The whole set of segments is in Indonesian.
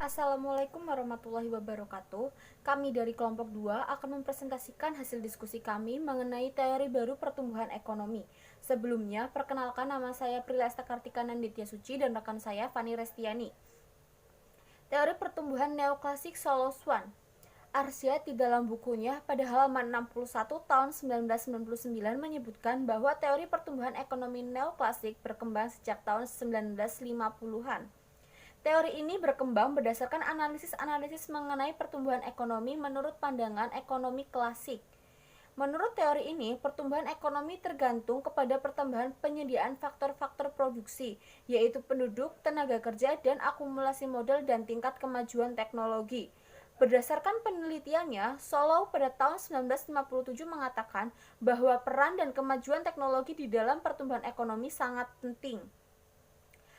Assalamualaikum warahmatullahi wabarakatuh. Kami dari kelompok 2 akan mempresentasikan hasil diskusi kami mengenai teori baru pertumbuhan ekonomi. Sebelumnya, perkenalkan nama saya Prilesta Kartika Nanditya Suci dan rekan saya Fani Restiani. Teori pertumbuhan neoklasik Solo Swan. Arsyad di dalam bukunya pada halaman 61 tahun 1999 menyebutkan bahwa teori pertumbuhan ekonomi neoklasik berkembang sejak tahun 1950-an. Teori ini berkembang berdasarkan analisis-analisis mengenai pertumbuhan ekonomi menurut pandangan ekonomi klasik. Menurut teori ini, pertumbuhan ekonomi tergantung kepada pertambahan penyediaan faktor-faktor produksi, yaitu penduduk, tenaga kerja, dan akumulasi modal dan tingkat kemajuan teknologi. Berdasarkan penelitiannya, Solow pada tahun 1957 mengatakan bahwa peran dan kemajuan teknologi di dalam pertumbuhan ekonomi sangat penting.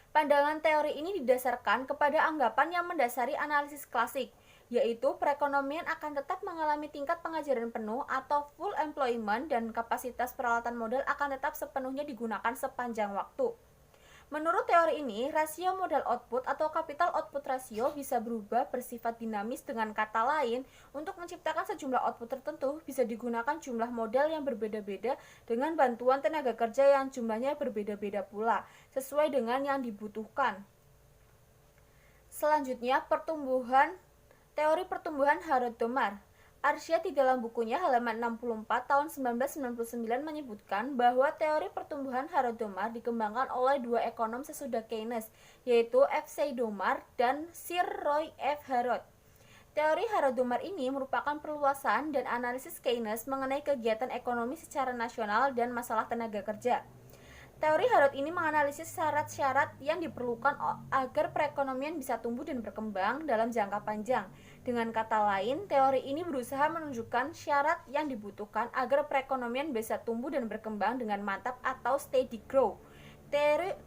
Pandangan teori ini didasarkan kepada anggapan yang mendasari analisis klasik, yaitu perekonomian akan tetap mengalami tingkat pengajaran penuh atau full employment dan kapasitas peralatan modal akan tetap sepenuhnya digunakan sepanjang waktu. Menurut teori ini, rasio modal output atau capital output ratio bisa berubah bersifat dinamis. Dengan kata lain, untuk menciptakan sejumlah output tertentu bisa digunakan jumlah modal yang berbeda-beda dengan bantuan tenaga kerja yang jumlahnya berbeda-beda pula, sesuai dengan yang dibutuhkan. Selanjutnya, teori pertumbuhan Harrod-Domar. Arsyad di dalam bukunya halaman 64 tahun 1999 menyebutkan bahwa teori pertumbuhan Harrod-Domar dikembangkan oleh dua ekonom sesudah Keynes, yaitu F. C. Domar dan Sir Roy F. Harrod. Teori Harrod-Domar ini merupakan perluasan dan analisis Keynes mengenai kegiatan ekonomi secara nasional dan masalah tenaga kerja. Teori Harrod ini menganalisis syarat-syarat yang diperlukan agar perekonomian bisa tumbuh dan berkembang dalam jangka panjang. Dengan kata lain, teori ini berusaha menunjukkan syarat yang dibutuhkan agar perekonomian bisa tumbuh dan berkembang dengan mantap atau steady growth.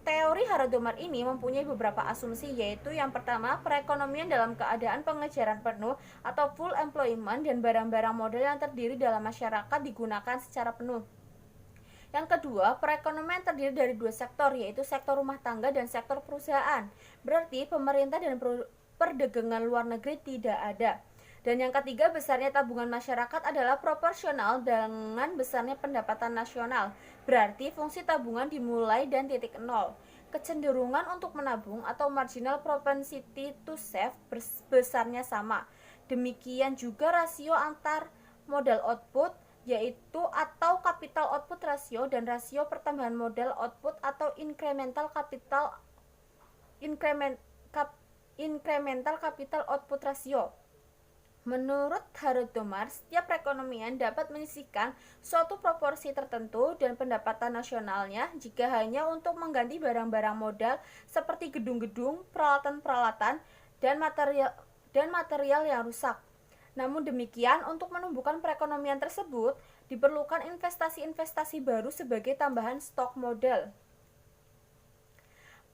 Teori Harrod-Domar ini mempunyai beberapa asumsi, yaitu yang pertama, perekonomian dalam keadaan pengejaran penuh atau full employment dan barang-barang modal yang terdiri dalam masyarakat digunakan secara penuh. Yang kedua, perekonomian terdiri dari dua sektor, yaitu sektor rumah tangga dan sektor perusahaan. Berarti pemerintah dan perdagangan luar negeri tidak ada. Dan yang ketiga, besarnya tabungan masyarakat adalah proporsional dengan besarnya pendapatan nasional. Berarti fungsi tabungan dimulai dan titik nol. Kecenderungan untuk menabung atau marginal propensity to save besarnya sama. Demikian juga rasio antar modal output, yaitu atau capital output ratio dan rasio pertambahan modal output atau incremental capital output ratio. Menurut Harrod-Domar, setiap perekonomian dapat menyisihkan suatu proporsi tertentu dan pendapatan nasionalnya jika hanya untuk mengganti barang-barang modal seperti gedung-gedung, peralatan-peralatan, dan material yang rusak. Namun demikian, untuk menumbuhkan perekonomian tersebut, diperlukan investasi-investasi baru sebagai tambahan stok modal.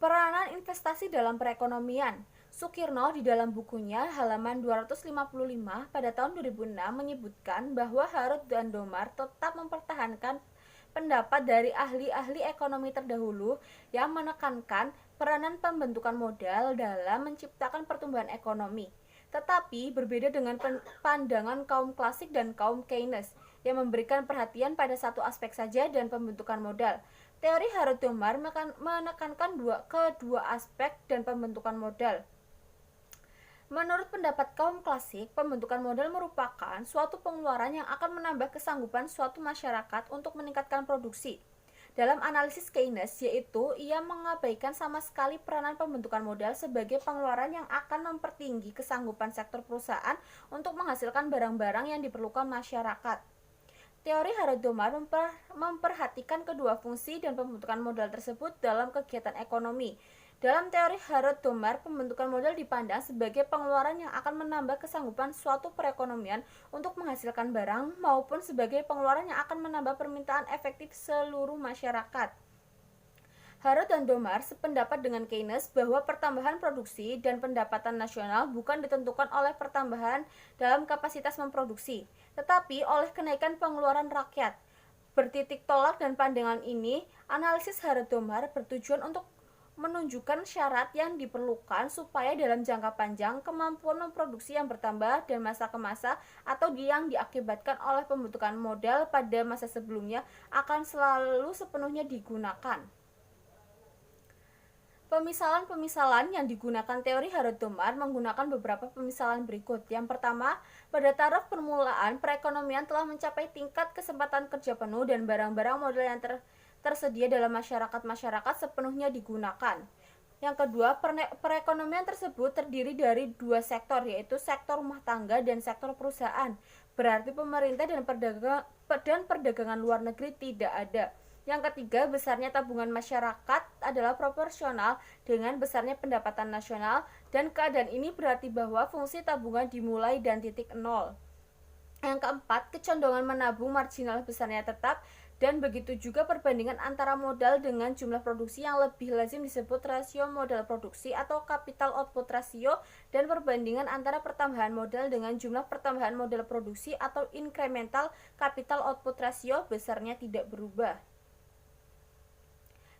Peranan investasi dalam perekonomian. Sukirno di dalam bukunya halaman 255 pada tahun 2006 menyebutkan bahwa Harrod dan Domar tetap mempertahankan pendapat dari ahli-ahli ekonomi terdahulu yang menekankan peranan pembentukan modal dalam menciptakan pertumbuhan ekonomi. Tetapi berbeda dengan pandangan kaum klasik dan kaum Keynes yang memberikan perhatian pada satu aspek saja dan pembentukan modal. Teori Harrod-Domar menekankan kedua aspek dan pembentukan modal. Menurut pendapat kaum klasik, pembentukan modal merupakan suatu pengeluaran yang akan menambah kesanggupan suatu masyarakat untuk meningkatkan produksi. Dalam analisis Keynes, yaitu ia mengabaikan sama sekali peranan pembentukan modal sebagai pengeluaran yang akan mempertinggi kesanggupan sektor perusahaan untuk menghasilkan barang-barang yang diperlukan masyarakat. Teori Harrod-Domar memperhatikan kedua fungsi dan pembentukan modal tersebut dalam kegiatan ekonomi. Dalam teori Harrod-Domar, pembentukan modal dipandang sebagai pengeluaran yang akan menambah kesanggupan suatu perekonomian untuk menghasilkan barang maupun sebagai pengeluaran yang akan menambah permintaan efektif seluruh masyarakat. Harrod dan Domar sependapat dengan Keynes bahwa pertambahan produksi dan pendapatan nasional bukan ditentukan oleh pertambahan dalam kapasitas memproduksi, tetapi oleh kenaikan pengeluaran rakyat. Bertitik tolak dan pandangan ini, analisis Harrod-Domar bertujuan untuk menunjukkan syarat yang diperlukan supaya dalam jangka panjang kemampuan memproduksi yang bertambah dan masa ke masa atau yang diakibatkan oleh pembentukan modal pada masa sebelumnya akan selalu sepenuhnya digunakan. Pemisalan-pemisalan yang digunakan teori Harrod-Domar menggunakan beberapa pemisalan berikut. Yang pertama, pada taraf permulaan, perekonomian telah mencapai tingkat kesempatan kerja penuh dan barang-barang modal yang tersedia dalam masyarakat sepenuhnya digunakan. Yang kedua, perekonomian tersebut terdiri dari dua sektor, yaitu sektor rumah tangga dan sektor perusahaan. Berarti pemerintah dan perdagangan luar negeri tidak ada. Yang ketiga, besarnya tabungan masyarakat adalah proporsional dengan besarnya pendapatan nasional, dan keadaan ini berarti bahwa fungsi tabungan dimulai dan titik nol. Yang keempat, kecondongan menabung marginal besarnya tetap, dan begitu juga perbandingan antara modal dengan jumlah produksi yang lebih lazim disebut rasio modal produksi atau capital output ratio, dan perbandingan antara pertambahan modal dengan jumlah pertambahan modal produksi atau incremental capital output ratio besarnya tidak berubah.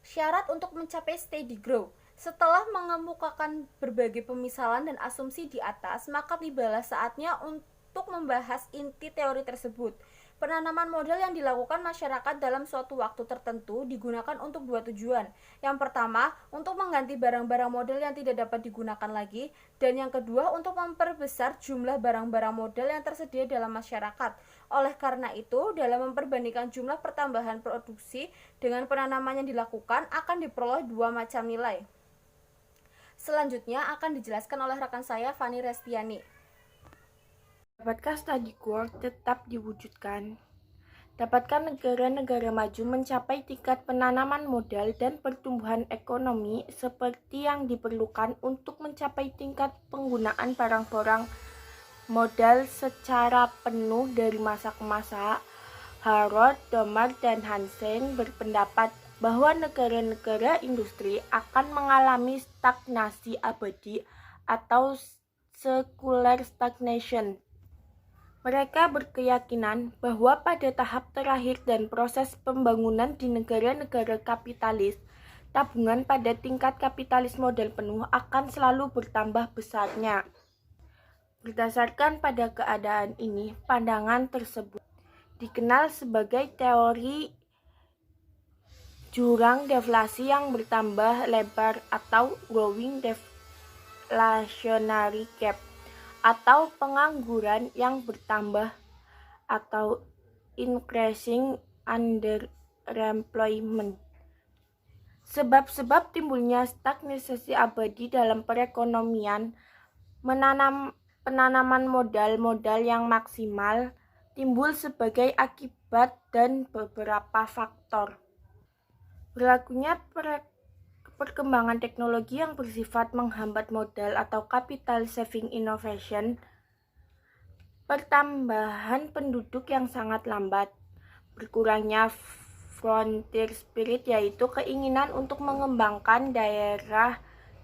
Syarat untuk mencapai steady growth. Setelah mengemukakan berbagai pemisalan dan asumsi di atas, maka tibalah saatnya untuk membahas inti teori tersebut. Penanaman modal yang dilakukan masyarakat dalam suatu waktu tertentu digunakan untuk dua tujuan. Yang pertama, untuk mengganti barang-barang modal yang tidak dapat digunakan lagi, dan yang kedua, untuk memperbesar jumlah barang-barang modal yang tersedia dalam masyarakat. Oleh karena itu, dalam memperbandingkan jumlah pertambahan produksi dengan penanaman yang dilakukan akan diperoleh dua macam nilai. Selanjutnya akan dijelaskan oleh rekan saya, Fani Restiani. Dapatkah study growth tetap diwujudkan? Dapatkah negara-negara maju mencapai tingkat penanaman modal dan pertumbuhan ekonomi seperti yang diperlukan untuk mencapai tingkat penggunaan barang-barang modal secara penuh dari masa ke masa? Harrod, Domar, dan Hansen berpendapat bahwa negara-negara industri akan mengalami stagnasi abadi atau secular stagnation. Mereka berkeyakinan bahwa pada tahap terakhir dan proses pembangunan di negara-negara kapitalis, tabungan pada tingkat kapitalis modal penuh akan selalu bertambah besarnya. Berdasarkan pada keadaan ini, pandangan tersebut dikenal sebagai teori jurang deflasi yang bertambah lebar atau growing deflationary gap, atau pengangguran yang bertambah atau increasing underemployment. Sebab-sebab timbulnya stagnasi abadi dalam perekonomian, penanaman modal yang maksimal timbul sebagai akibat dan beberapa faktor. Berlakunya perkembangan teknologi yang bersifat menghambat modal atau capital saving innovation, pertambahan penduduk yang sangat lambat, berkurangnya frontier spirit yaitu keinginan untuk mengembangkan daerah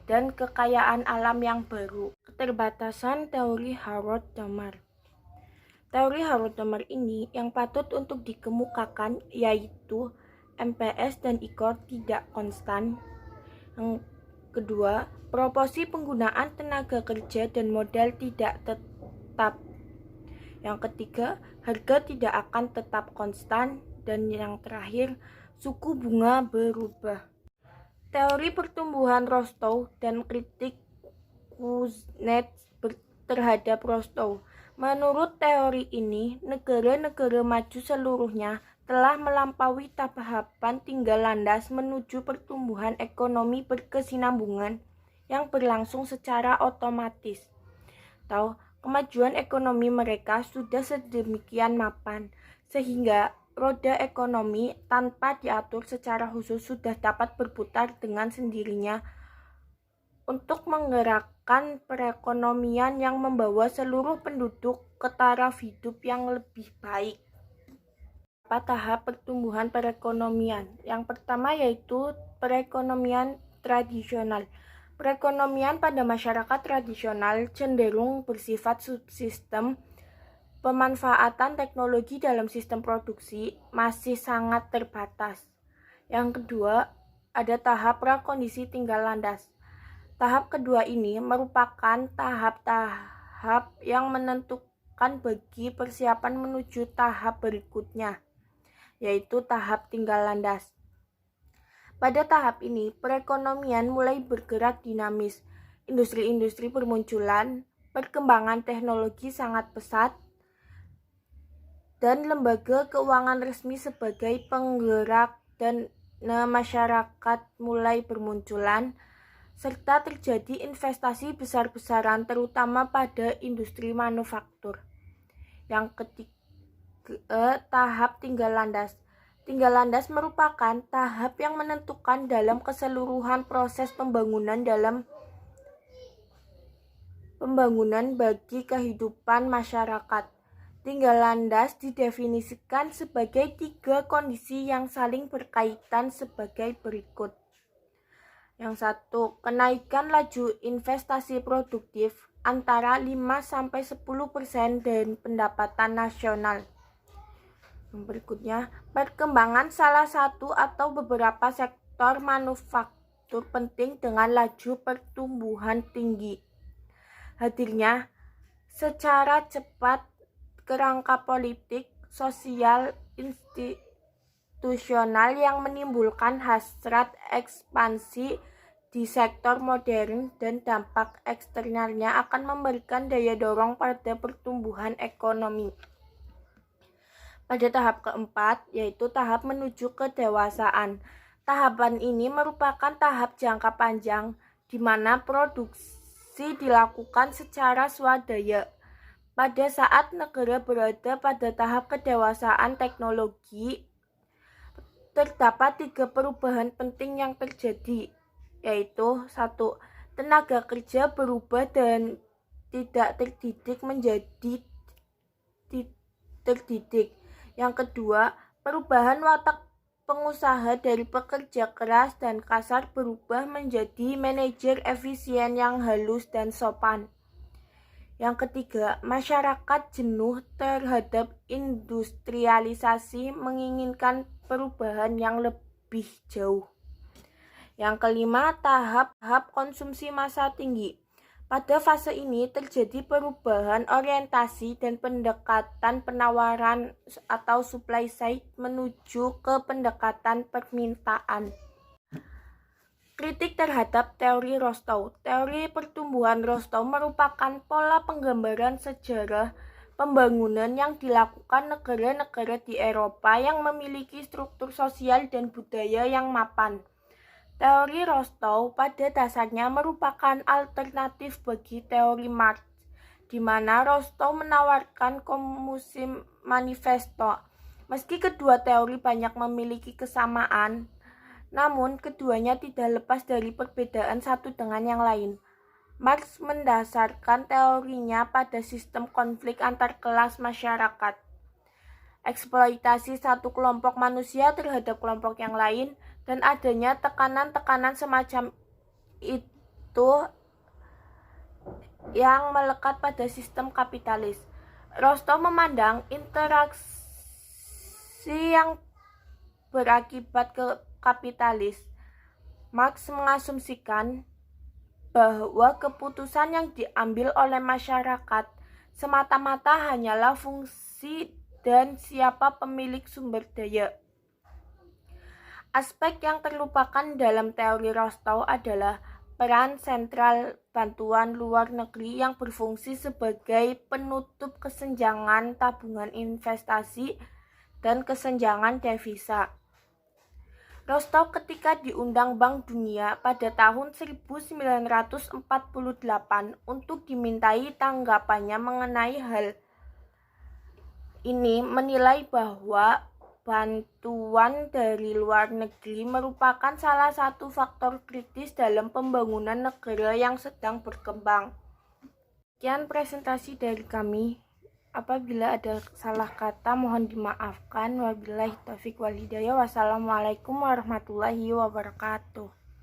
dan kekayaan alam yang baru, keterbatasan teori Harrod-Domar. Teori Harrod-Domar ini yang patut untuk dikemukakan yaitu MPS dan ICOR tidak konstan. Yang kedua, proporsi penggunaan tenaga kerja dan modal tidak tetap. Yang ketiga, harga tidak akan tetap konstan. Dan yang terakhir, suku bunga berubah. Teori pertumbuhan Rostow dan kritik Kuznets terhadap Rostow. Menurut teori ini, negara-negara maju seluruhnya telah melampaui tahapan tinggal landas menuju pertumbuhan ekonomi berkesinambungan yang berlangsung secara otomatis. Atau kemajuan ekonomi mereka sudah sedemikian mapan sehingga roda ekonomi tanpa diatur secara khusus sudah dapat berputar dengan sendirinya untuk menggerakkan perekonomian yang membawa seluruh penduduk ke taraf hidup yang lebih baik. Tahap pertumbuhan perekonomian. Yang pertama yaitu perekonomian tradisional. Perekonomian pada masyarakat tradisional cenderung bersifat subsistem. Pemanfaatan teknologi dalam sistem produksi masih sangat terbatas. Yang kedua, ada tahap prakondisi tinggal landas. Tahap kedua ini merupakan tahap-tahap yang menentukan bagi persiapan menuju tahap berikutnya, yaitu tahap tinggal landas. Pada tahap ini, perekonomian mulai bergerak dinamis, industri-industri bermunculan, perkembangan teknologi sangat pesat, dan lembaga keuangan resmi sebagai penggerak dan masyarakat mulai bermunculan, serta terjadi investasi besar-besaran terutama pada industri manufaktur. Yang ketiga, tahap tinggal landas. Tinggal landas merupakan tahap yang menentukan dalam keseluruhan proses pembangunan bagi kehidupan masyarakat. Tinggal landas didefinisikan sebagai 3 kondisi yang saling berkaitan sebagai berikut. Yang satu, kenaikan laju investasi produktif antara 5-10% dari pendapatan nasional. Yang berikutnya, perkembangan salah satu atau beberapa sektor manufaktur penting dengan laju pertumbuhan tinggi. Hadirnya secara cepat kerangka politik, sosial, institusional yang menimbulkan hasrat ekspansi di sektor modern dan dampak eksternalnya akan memberikan daya dorong pada pertumbuhan ekonomi. Pada tahap keempat, yaitu tahap menuju kedewasaan. Tahapan ini merupakan tahap jangka panjang di mana produksi dilakukan secara swadaya. Pada saat negara berada pada tahap kedewasaan teknologi, terdapat 3 perubahan penting yang terjadi, yaitu 1. Tenaga kerja berubah dan tidak terdidik menjadi terdidik. Yang kedua, perubahan watak pengusaha dari pekerja keras dan kasar berubah menjadi manajer efisien yang halus dan sopan. Yang ketiga, masyarakat jenuh terhadap industrialisasi menginginkan perubahan yang lebih jauh. Yang kelima, tahap konsumsi massa tinggi. Pada fase ini terjadi perubahan orientasi dan pendekatan penawaran atau supply side menuju ke pendekatan permintaan. Kritik terhadap teori Rostow. Teori pertumbuhan Rostow merupakan pola penggambaran sejarah pembangunan yang dilakukan negara-negara di Eropa yang memiliki struktur sosial dan budaya yang mapan. Teori Rostow pada dasarnya merupakan alternatif bagi teori Marx, di mana Rostow menawarkan Komunisme Manifesto. Meski kedua teori banyak memiliki kesamaan, namun keduanya tidak lepas dari perbedaan satu dengan yang lain. Marx mendasarkan teorinya pada sistem konflik antar kelas masyarakat, eksploitasi satu kelompok manusia terhadap kelompok yang lain, dan adanya tekanan-tekanan semacam itu yang melekat pada sistem kapitalis. Rostow memandang interaksi yang berakibat ke kapitalis. Marx mengasumsikan bahwa keputusan yang diambil oleh masyarakat semata-mata hanyalah fungsi dan siapa pemilik sumber daya. Aspek yang terlupakan dalam teori Rostow adalah peran sentral bantuan luar negeri yang berfungsi sebagai penutup kesenjangan tabungan investasi dan kesenjangan devisa. Rostow ketika diundang Bank Dunia pada tahun 1948 untuk dimintai tanggapannya mengenai hal ini menilai bahwa bantuan dari luar negeri merupakan salah satu faktor kritis dalam pembangunan negara yang sedang berkembang. Sekian presentasi dari kami. Apabila ada salah kata mohon dimaafkan. Wabillahi taufiq wal hidayah. Wassalamualaikum warahmatullahi wabarakatuh.